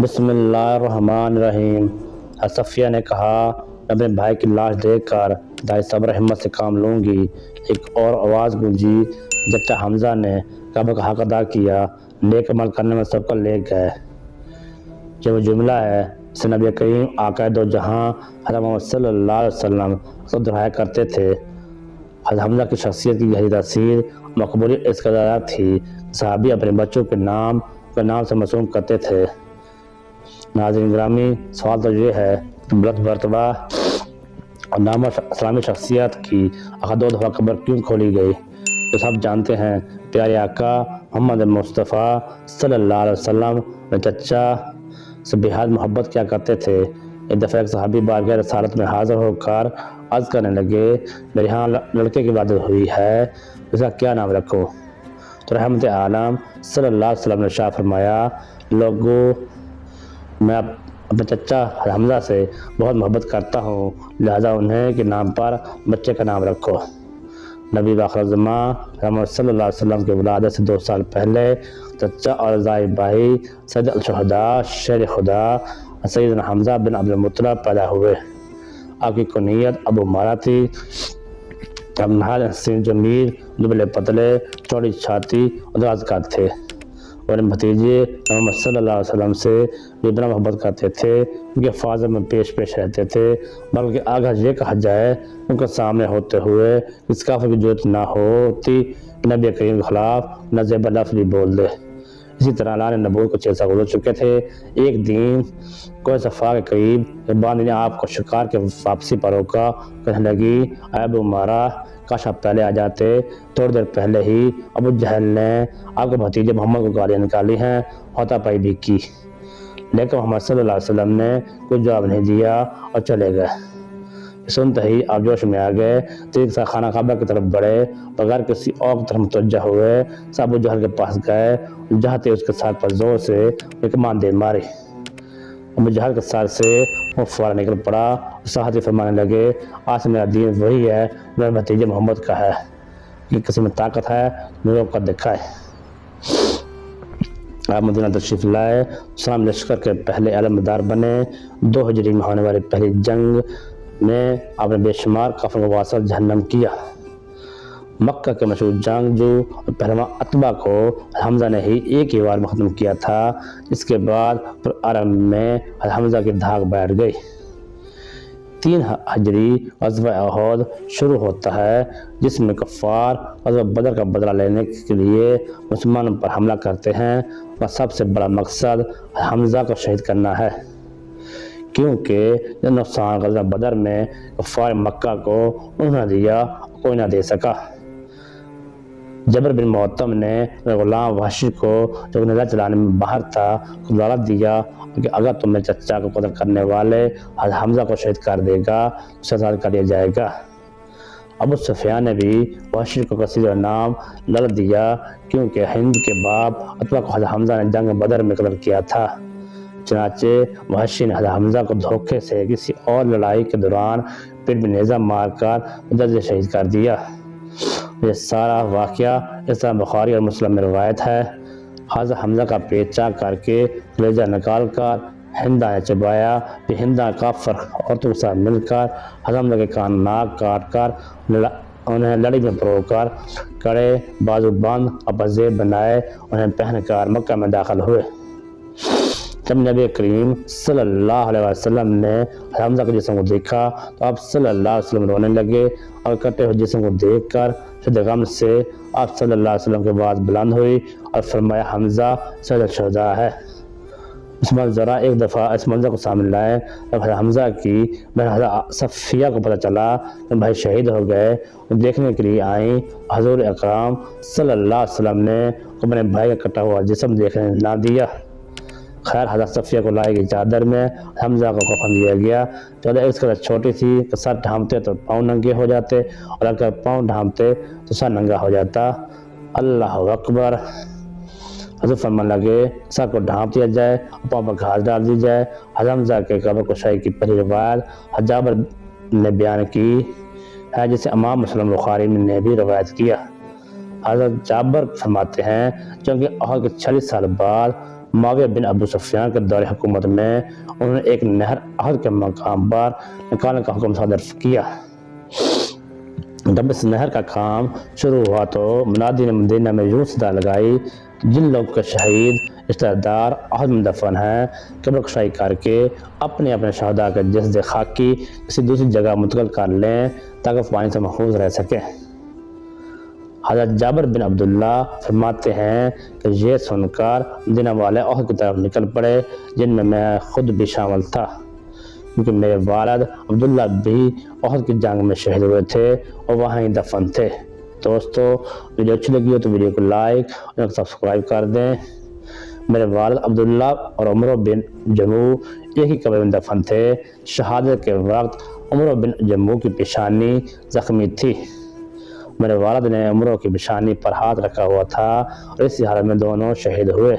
بسم اللہ الرحمن الرحیم۔ صفیہ نے کہا، میں اپنے بھائی کی لاش دیکھ کر دائی صبر ہمت سے کام لوں گی۔ ایک اور آواز گونجی، چچا حمزہ نے کعبہ کا حق ادا کیا، نیک عمل کرنے میں سب کو لے گئے۔ یہ وہ جملہ ہے جسے نبی کریم آقا دو جہاں حضرت محمد صلی اللہ علیہ وسلم سب دہرایا کرتے تھے۔ حضرت حمزہ کی شخصیت کی گہری تاثیر مقبولیت اس قدر تھی، صحابی اپنے بچوں کے نام سے معصوم کرتے تھے۔ ناظرین گرامی، سوال تو یہ ہے کہ بلند مرتبہ اور نامور اسلامی شخصیت کی آخر 2 دفعہ قبر کیوں کھولی گئی؟ تو سب جانتے ہیں، پیارے آقا محمد مصطفیٰ صلی اللہ علیہ وسلم اپنے چچا سے بہت محبت کیا کرتے تھے۔ ایک دفعہ ایک صحابی بارگاہ رسالت میں حاضر ہو کر عرض کرنے لگے، میرے ہاں لڑکے کی ولادت ہوئی ہے، اس کا کیا نام رکھوں؟ تو رحمت عالم صلی اللہ علیہ وسلم نے ارشاد فرمایا، لوگوں، میں اپنے چچا حمزہ سے بہت محبت کرتا ہوں، لہذا انہیں کے نام پر بچے کا نام رکھو۔ نبی آخر زمان محمد صلی اللہ علیہ وسلم کی ولادت سے 2 سال پہلے چچا اور رضائی بھائی سید الشہداء شیر خدا سیدنا حمزہ بن عبد المطلب پیدا ہوئے۔ آپ کی کنیت ابو مارا تھی۔ اب نہایت حسین جمیل، دبلے پتلے، چوڑی چھاتی اور دراز قد تھے۔ اور بھتیجے محمد صلی اللہ علیہ وسلم سے اتنا محبت کرتے تھے، ان کے فاضل میں پیش رہتے تھے، بلکہ آگاہ یہ کہا جائے ان کے سامنے ہوتے ہوئے اس کافر کی ضرورت نہ ہوتی کہ نبی کریم کے خلاف نہ زیبا لفظ بھی بول دے۔ اسی طرح اعلان نبوت کو 6 سال گزر چکے تھے۔ ایک دن کوہ صفا کے قریب ایک باندھ نے آپ کو شکار کے واپسی پر روکا، کہنے لگی، اے ابو مارا، کاش آپ پہلے آ جاتے، تھوڑی دیر پہلے ہی ابو جہل نے آپ کے بھتیجے محمد کو گالیاں نکالی ہیں، ہاتھا پائی بھی کی، لیکن محمد صلی اللہ علیہ وسلم نے کوئی جواب نہیں دیا اور چلے گئے۔ سنتے ہی آپ جوش میں آ گئے، تیزی سے خانہ کعبہ کی طرف بڑھے، بغیر کسی اور کی طرف متوجہ ہوئے، ابو جہل کے پاس گئے، جہتے اس کے سر پر زور سے ایک ماندے ماری۔ ابو جہل کے سر سے وہ فورا نکل پڑا، ساتھ ہی فرمانے لگے، آج سے میرا دین وہی ہے میرے بھتیجے محمد کا ہے، کہ کسی میں طاقت ہے جو روک کر دکھائے۔ آپ مدینہ تشریف لائے، اسلام لشکر کے پہلے علمدار بنے۔ 2 ہجری میں ہونے والی پہلی جنگ میں آپ نے بے شمار کافروں کو واصل جہنم کیا۔ مکہ کے مشہور جنگجو اور پہلوان عتبہ کو حمزہ نے ہی ایک ہی بار میں ختم کیا تھا، جس کے بعد عرب میں حمزہ کی دھاک بیٹھ گئی۔ 3 ہجری غزوہ احد شروع ہوتا ہے، جس میں کفار غزوہ بدر کا بدلہ لینے کے لیے مسلمانوں پر حملہ کرتے ہیں۔ اور سب سے بڑا مقصد حمزہ کو شہید کرنا ہے، کیونکہ یہ نقصان غزوہ بدر میں کفار مکہ کو انہوں نے دیا، کوئی نہ دے سکا۔ جبر بن معتم نے غلام وحشی کو جو نظر چلانے میں باہر تھا دعوت دیا کہ اگر تم میرے چچا کو قتل کرنے والے حمزہ کو شہید کر دے گا تو سزا کر دیا جائے گا۔ ابو سفیان نے بھی وحشی کو قصیدہ نام لڑ دیا، کیونکہ ہند کے باپ عتبہ کو حمزہ نے جنگ بدر میں قتل کیا تھا۔ چنانچہ وحشی نے حمزہ کو دھوکے سے کسی اور لڑائی کے دوران پیٹ میں نیزہ مار کر درجے شہید کر دیا۔ یہ سارا واقعہ اس طرح بخاری اور مسلم میں روایت ہے۔ حضرت حمزہ کا پیچا کر کے کلیجہ نکال کر ہندا نے چبایا، پھر ہندا کافر عورتوں کے ساتھ مل کر حمزہ کے کان ناک کاٹ کر انہیں لڑی میں پرو کر کڑے بازو بند اور پزیب بنائے، انہیں پہن کر مکہ میں داخل ہوئے۔ جب نبی کریم صلی اللہ علیہ وسلم نے حمزہ کے جسم کو دیکھا تو آپ صلی اللہ علیہ وسلم رونے لگے، اور کٹے ہوئے جسم کو دیکھ کر شدت غم سے آپ صلی اللہ علیہ وسلم کی آواز بلند ہوئی اور فرمایا، حمزہ سید الشہداء ہے۔ اس منظرہ ایک دفعہ اس منظر کو سامنے لائے جب حمزہ کی بہن حضرت صفیہ کو پتہ چلا کہ بھائی شہید ہو گئے، وہ دیکھنے کے لیے آئیں۔ حضور اکرم صلی اللہ علیہ وسلم نے اپنے بھائی کا کٹا ہوا جسم دیکھنے نہ دیا۔ خیر، حضرت صفیہ کو لائی گئی چادر میں حمزہ کو کفن دیا گیا۔ چادر اس قدر چھوٹی تھی کہ سر ڈھانپتے تو پاؤں ننگے ہو جاتے، اور اگر پاؤں ڈھانپتے تو سر ننگا ہو جاتا۔ اللہ اکبر! حضرت فرمان لگے، سر کو ڈھانپ دیا جائے اور پاؤں پر گھاس ڈال دی جائے۔ حمزہ کے قبر کشائی کی پہلی روایت جابر نے بیان کی ہے، جسے امام مسلم بخاری نے بھی روایت کیا۔ حضرت جابر فرماتے ہیں، چونکہ احد کے 46 سال بعد معاویہ بن ابو سفیان کے دور حکومت میں انہوں نے ایک نہر احد کے مقام پر نکالنے کا حکم صادر کیا۔ جب اس نہر کا کام شروع ہوا تو منادی نے مدینہ میں یوں صدا لگائی کہ جن لوگوں کے شہید رشتہ دار احد میں دفن ہیں قبر کشائی کر کے اپنے اپنے شہداء کے جسد خاکی کسی دوسری جگہ منتقل کر لیں تاکہ پانی سے محفوظ رہ سکے۔ حضرت جابر بن عبداللہ فرماتے ہیں کہ یہ سن کر مدینہ والے احد کی طرف نکل پڑے، جن میں خود بھی شامل تھا، کیونکہ میرے والد عبداللہ بھی احد کی جنگ میں شہید ہوئے تھے اور وہاں ہی دفن تھے۔ دوستو ویڈیو اچھی لگی ہو تو ویڈیو کو لائک اور سبسکرائب کر دیں۔ میرے والد عبداللہ اور عمرو بن جموع ایک ہی قبر میں دفن تھے۔ شہادت کے وقت عمرو بن جموع کی پیشانی زخمی تھی۔ میرے والد نے عمرو کی پیشانی پر ہاتھ رکھا ہوا تھا اور اسی حالت میں دونوں شہید ہوئے۔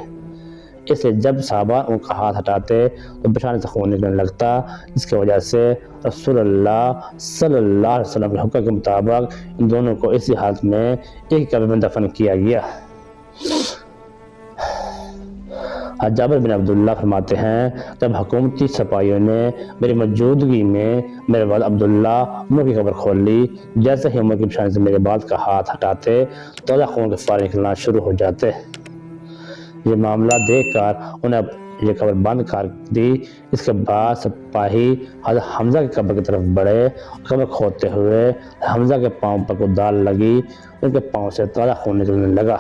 اس لیے جب صحابہ ان کا ہاتھ ہٹاتے تو پیشانی سے خون نکلنے لگتا، جس کی وجہ سے رسول اللہ صلی اللہ علیہ وسلم کے حکم کے مطابق ان دونوں کو اسی حالت میں ایک ہی قبر میں دفن کیا گیا۔ جابر بن عبداللہ فرماتے ہیں جب حکومتی سپاہیوں نے میری موجودگی میں میرے والد عبداللہ عمر کی قبر کھول لی، جیسے ہی عمر کی پیشانی سے میرے والد کا ہاتھ ہٹاتے تازہ خون کے فوارے نکلنا شروع ہو جاتے۔ یہ معاملہ دیکھ کر انہیں یہ قبر بند کر دی۔ اس کے بعد سپاہی حضرت حمزہ کی قبر کی طرف بڑھے، قبر کھودتے ہوئے حمزہ کے پاؤں پر کوئی دال لگی، ان کے پاؤں سے تازہ خون نکلنے لگا۔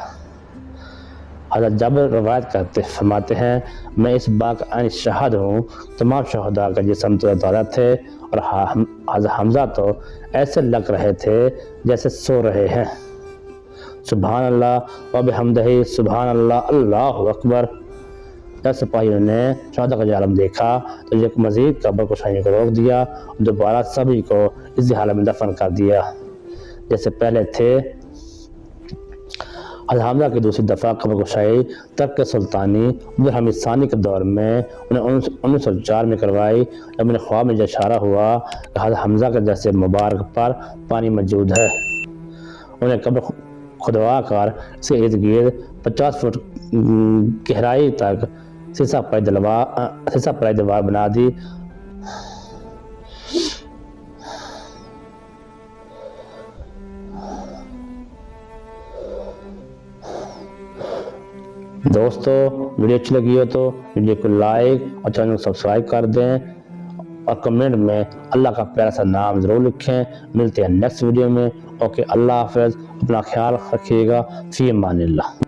حضرت جابر روایت کرتے فرماتے ہیں میں اس بات کا عین شاہد ہوں، تمام شہداء کا جسم تو تازہ تھے اور حضرت حمزہ تو ایسے لگ رہے تھے جیسے سو رہے ہیں۔ سبحان اللہ و بحمدہ سبحان اللہ اللہ اکبر۔ جب سپاہیوں نے شہداء کا یہ عالم دیکھا تو یہ مزید قبر کشائی کو روک دیا اور دوبارہ سبھی کو اسی حالت میں دفن کر دیا جیسے پہلے تھے۔ حضرت حمزہ کی دوسری دفعہ قبر کشائی ترک سلطانی عبدالحمید ثانی کے دور میں انہیں 1904 میں کروائی، جب انہیں خواب میں یہ اشارہ ہوا کہ حضرت حمزہ کے جسد مبارک پر پانی موجود ہے۔ انہیں قبر کھدوا کر اس کے ارد گرد 50 فٹ گہرائی تک سیسہ پرائی دیوار بنا دی۔ دوستو ویڈیو اچھی لگی ہو تو ویڈیو کو لائک اور چینل کو سبسکرائب کر دیں اور کمنٹ میں اللہ کا پیارا سا نام ضرور لکھیں۔ ملتے ہیں نیکسٹ ویڈیو میں۔ اوکے، اللہ حافظ، اپنا خیال رکھیے گا، فی امان اللہ۔